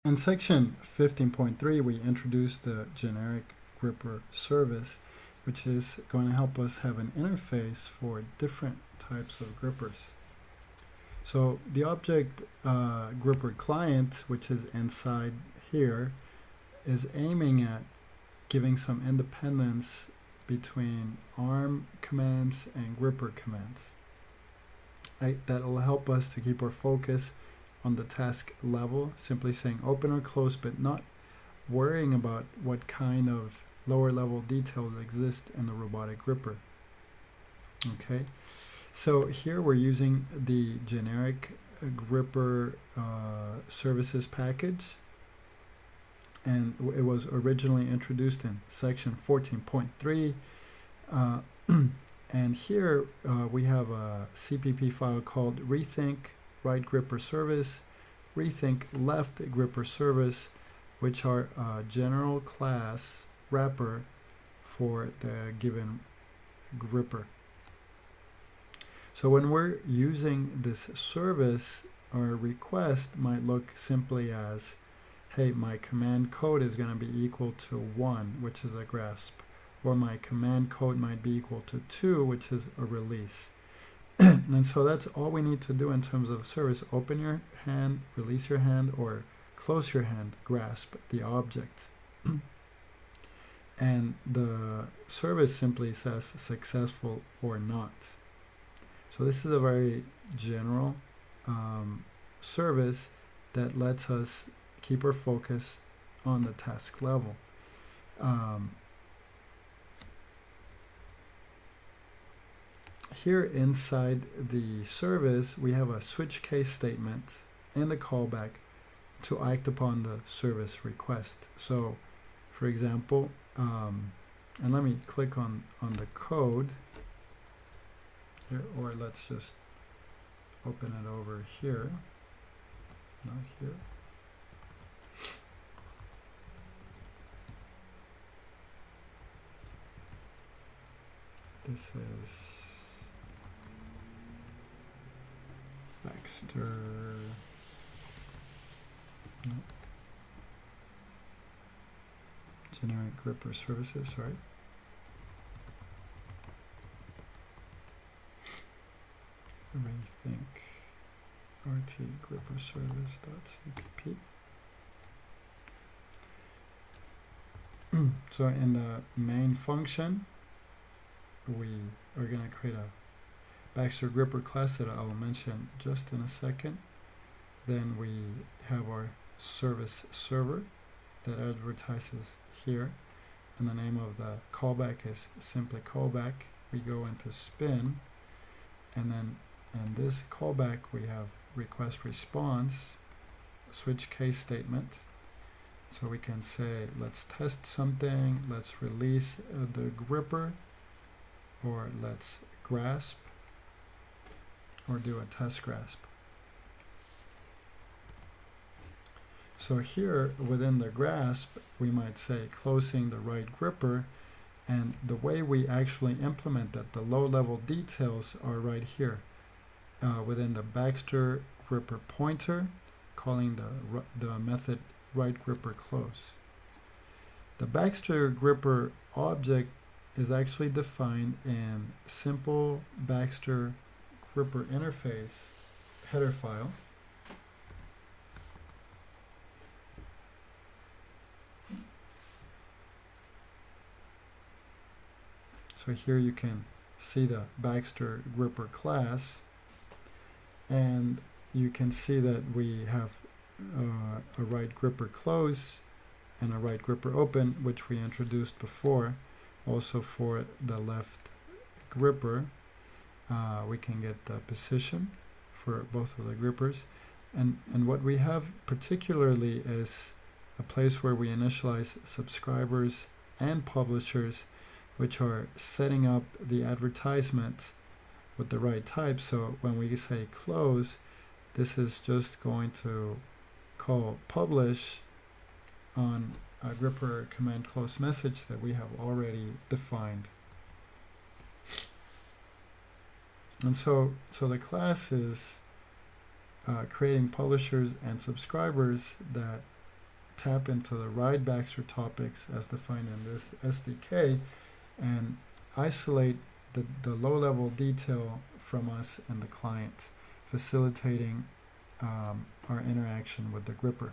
In section 15.3, we introduced the generic gripper service, which is going to help us have an interface for different types of grippers. So the object gripper client, which is inside here, is aiming at giving some independence between ARM commands and gripper commands. That will help us to keep our focus on the task level, simply saying open or close, but not worrying about what kind of lower level details exist in the robotic gripper. Okay, so here we're using the generic gripper services package, and it was originally introduced in section 14.3. And here we have a CPP file called rethink right gripper service, rethink left gripper service, which are general class wrapper for the given gripper. So when we're using this service, our request might look simply as, hey, my command code is going to be equal to 1, which is a grasp, or my command code might be equal to 2, which is a release. And so that's all we need to do in terms of service. Open your hand, release your hand, or close your hand, grasp the object. And the service simply says successful or not. So this is a very general service that lets us keep our focus on the task level. Here inside the service, we have a switch case statement and a callback to act upon the service request. So, for example, and let me click on the code here, or let's just open it over here, not here. This is Baxter, no. Generic gripper services, sorry. Rethink RT gripper service.cpp. So in the main function, we are going to create a Baxter gripper class that I'll mention just in a second. Then we have our service server that advertises here, and the name of the callback is simply callback. We go into spin, and then in this callback we have request response, switch case statement. So we can say, let's test something, let's release the gripper, or let's grasp, or do a test grasp. So here within the grasp, we might say closing the right gripper, and the way we actually implement that, the low level details are right here within the Baxter gripper pointer, calling the method right gripper close. The Baxter gripper object is actually defined in simple Baxter gripper interface header file. So here you can see the Baxter gripper class, and you can see that we have a right gripper close and a right gripper open, which we introduced before. Also for the left gripper, we can get the position for both of the grippers, and what we have particularly is a place where we initialize subscribers and publishers, which are setting up the advertisement with the right type. So when we say close, this is just going to call publish on a gripper command close message that we have already defined. And so the class is creating publishers and subscribers that tap into the Ride-Baxter topics as defined in this SDK and isolate the low-level detail from us and the client, facilitating our interaction with the gripper.